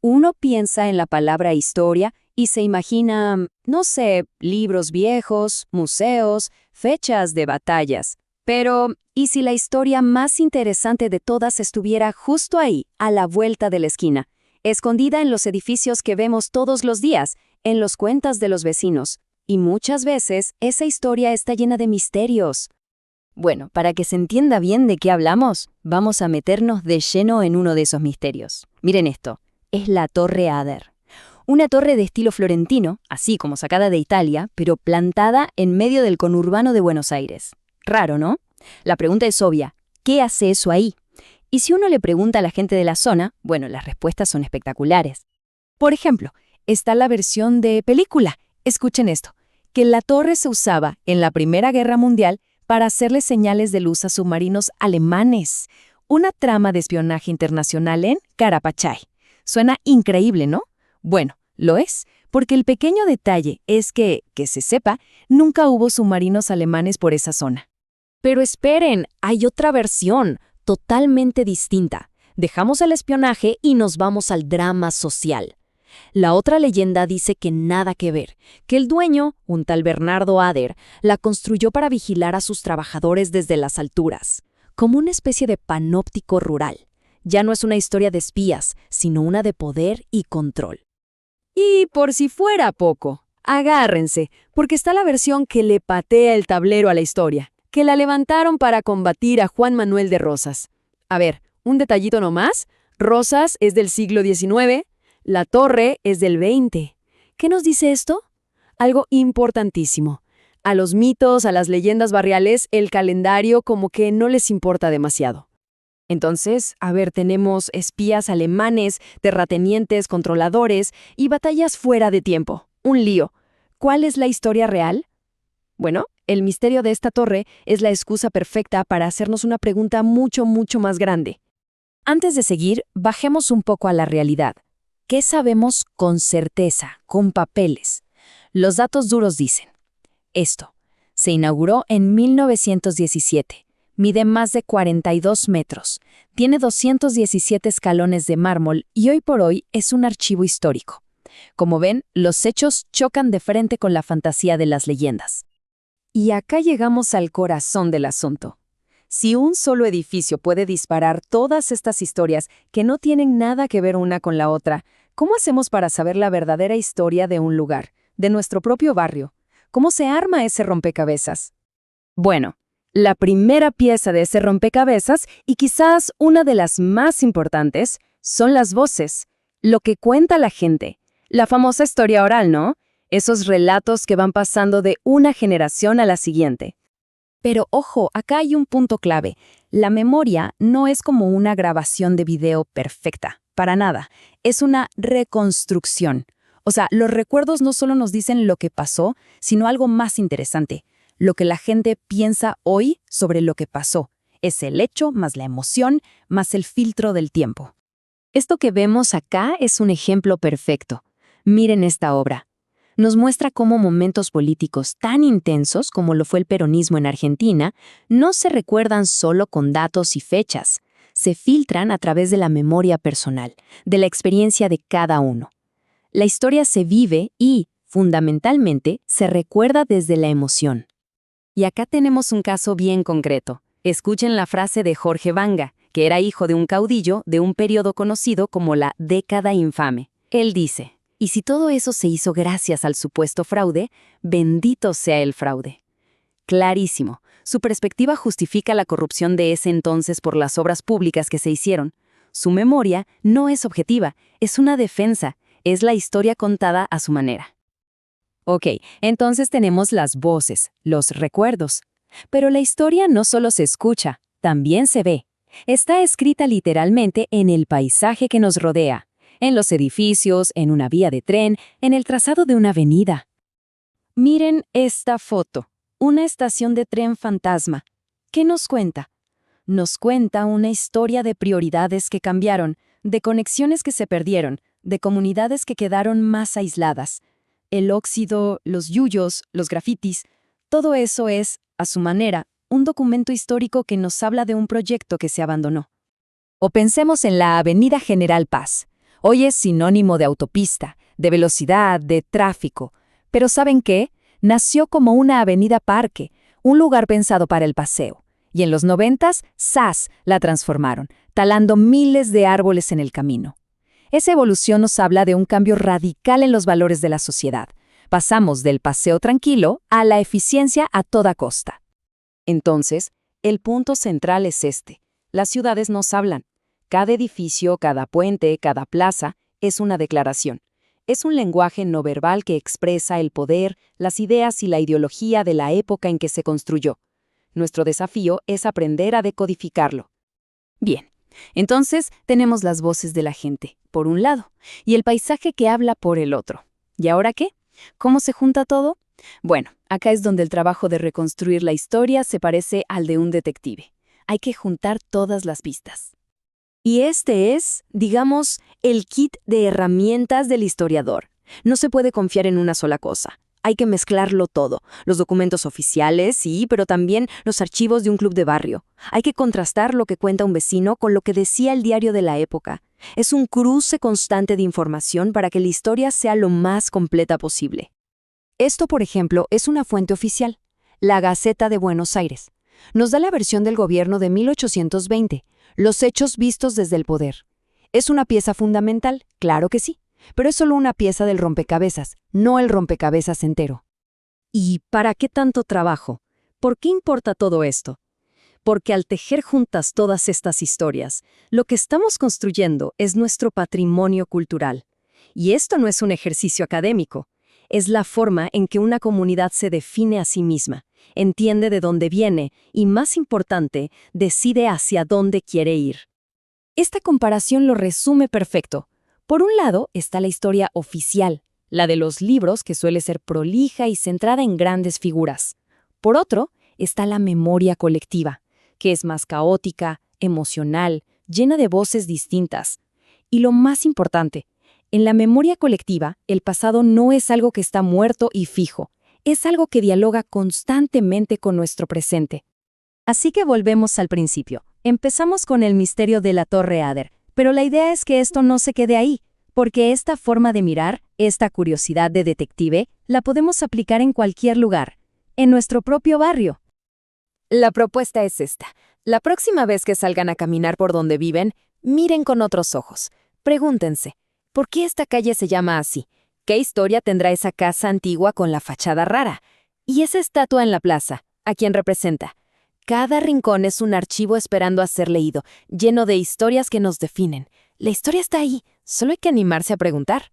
Uno piensa en la palabra historia y se imagina, no sé, libros viejos, museos, fechas de batallas. Pero, ¿y si la historia más interesante de todas estuviera justo ahí, a la vuelta de la esquina, escondida en los edificios que vemos todos los días, en los cuentas de los vecinos? Y muchas veces esa historia está llena de misterios. Bueno, para que se entienda bien de qué hablamos, vamos a meternos de lleno en uno de esos misterios. Miren esto, es la Torre Ader. Una torre de estilo florentino, así como sacada de Italia, pero plantada en medio del conurbano de Buenos Aires. Raro, ¿no? La pregunta es obvia, ¿qué hace eso ahí? Y si uno le pregunta a la gente de la zona, bueno, las respuestas son espectaculares. Por ejemplo, está la versión de película. Escuchen esto, que la torre se usaba en la Primera Guerra Mundial para hacerle señales de luz a submarinos alemanes. Una trama de espionaje internacional en Carapachay. Suena increíble, ¿no? Bueno, lo es, porque el pequeño detalle es que se sepa, nunca hubo submarinos alemanes por esa zona. Pero esperen, hay otra versión, totalmente distinta. Dejamos el espionaje y nos vamos al drama social. La otra leyenda dice que nada que ver, que el dueño, un tal Bernardo Ader, la construyó para vigilar a sus trabajadores desde las alturas, como una especie de panóptico rural. Ya no es una historia de espías, sino una de poder y control. Y por si fuera poco, agárrense, porque está la versión que le patea el tablero a la historia, que la levantaron para combatir a Juan Manuel de Rosas. A ver, un detallito nomás, Rosas es del siglo XIX, la torre es del XX. ¿Qué nos dice esto? Algo importantísimo. A los mitos, a las leyendas barriales, el calendario como que no les importa demasiado. Entonces, a ver, tenemos espías alemanes, terratenientes, controladores y batallas fuera de tiempo. Un lío. ¿Cuál es la historia real? Bueno, el misterio de esta torre es la excusa perfecta para hacernos una pregunta mucho, mucho más grande. Antes de seguir, bajemos un poco a la realidad. ¿Qué sabemos con certeza, con papeles? Los datos duros dicen. Esto. Se inauguró en 1917. Mide más de 42 metros. Tiene 217 escalones de mármol y hoy por hoy es un archivo histórico. Como ven, los hechos chocan de frente con la fantasía de las leyendas. Y acá llegamos al corazón del asunto. Si un solo edificio puede disparar todas estas historias que no tienen nada que ver una con la otra, ¿cómo hacemos para saber la verdadera historia de un lugar, de nuestro propio barrio? ¿Cómo se arma ese rompecabezas? Bueno, la primera pieza de ese rompecabezas, y quizás una de las más importantes, son las voces, lo que cuenta la gente. La famosa historia oral, ¿no? Esos relatos que van pasando de una generación a la siguiente. Pero ojo, acá hay un punto clave. La memoria no es como una grabación de video perfecta, para nada. Es una reconstrucción. O sea, los recuerdos no solo nos dicen lo que pasó, sino algo más interesante. Lo que la gente piensa hoy sobre lo que pasó. Es el hecho, más la emoción, más el filtro del tiempo. Esto que vemos acá es un ejemplo perfecto. Miren esta obra. Nos muestra cómo momentos políticos tan intensos como lo fue el peronismo en Argentina no se recuerdan solo con datos y fechas, se filtran a través de la memoria personal, de la experiencia de cada uno. La historia se vive y, fundamentalmente, se recuerda desde la emoción. Y acá tenemos un caso bien concreto. Escuchen la frase de Jorge Vanga, que era hijo de un caudillo de un periodo conocido como la década infame. Él dice: y si todo eso se hizo gracias al supuesto fraude, bendito sea el fraude. Clarísimo. Su perspectiva justifica la corrupción de ese entonces por las obras públicas que se hicieron. Su memoria no es objetiva, es una defensa, es la historia contada a su manera. Ok, entonces tenemos las voces, los recuerdos. Pero la historia no solo se escucha, también se ve. Está escrita literalmente en el paisaje que nos rodea. En los edificios, en una vía de tren, en el trazado de una avenida. Miren esta foto, una estación de tren fantasma. ¿Qué nos cuenta? Nos cuenta una historia de prioridades que cambiaron, de conexiones que se perdieron, de comunidades que quedaron más aisladas. El óxido, los yuyos, los grafitis, todo eso es, a su manera, un documento histórico que nos habla de un proyecto que se abandonó. O pensemos en la Avenida General Paz. Hoy es sinónimo de autopista, de velocidad, de tráfico. Pero ¿saben qué? Nació como una avenida parque, un lugar pensado para el paseo. Y en los 90s, ¡zas!, la transformaron, talando miles de árboles en el camino. Esa evolución nos habla de un cambio radical en los valores de la sociedad. Pasamos del paseo tranquilo a la eficiencia a toda costa. Entonces, el punto central es este. Las ciudades nos hablan. Cada edificio, cada puente, cada plaza es una declaración. Es un lenguaje no verbal que expresa el poder, las ideas y la ideología de la época en que se construyó. Nuestro desafío es aprender a decodificarlo. Bien, entonces tenemos las voces de la gente, por un lado, y el paisaje que habla por el otro. ¿Y ahora qué? ¿Cómo se junta todo? Bueno, acá es donde el trabajo de reconstruir la historia se parece al de un detective. Hay que juntar todas las pistas. Y este es, digamos, el kit de herramientas del historiador. No se puede confiar en una sola cosa. Hay que mezclarlo todo. Los documentos oficiales, sí, pero también los archivos de un club de barrio. Hay que contrastar lo que cuenta un vecino con lo que decía el diario de la época. Es un cruce constante de información para que la historia sea lo más completa posible. Esto, por ejemplo, es una fuente oficial, la Gaceta de Buenos Aires. Nos da la versión del gobierno de 1820, los hechos vistos desde el poder. ¿Es una pieza fundamental? Claro que sí, pero es solo una pieza del rompecabezas, no el rompecabezas entero. ¿Y para qué tanto trabajo? ¿Por qué importa todo esto? Porque al tejer juntas todas estas historias, lo que estamos construyendo es nuestro patrimonio cultural. Y esto no es un ejercicio académico. Es la forma en que una comunidad se define a sí misma, entiende de dónde viene y, más importante, decide hacia dónde quiere ir. Esta comparación lo resume perfecto. Por un lado está la historia oficial, la de los libros, que suele ser prolija y centrada en grandes figuras. Por otro, está la memoria colectiva, que es más caótica, emocional, llena de voces distintas. Y lo más importante, en la memoria colectiva, el pasado no es algo que está muerto y fijo, es algo que dialoga constantemente con nuestro presente. Así que volvemos al principio. Empezamos con el misterio de la Torre Ader, pero la idea es que esto no se quede ahí, porque esta forma de mirar, esta curiosidad de detective, la podemos aplicar en cualquier lugar, en nuestro propio barrio. La propuesta es esta. La próxima vez que salgan a caminar por donde viven, miren con otros ojos. Pregúntense, ¿por qué esta calle se llama así? ¿Qué historia tendrá esa casa antigua con la fachada rara? ¿Y esa estatua en la plaza? ¿A quién representa? Cada rincón es un archivo esperando a ser leído, lleno de historias que nos definen. La historia está ahí, solo hay que animarse a preguntar.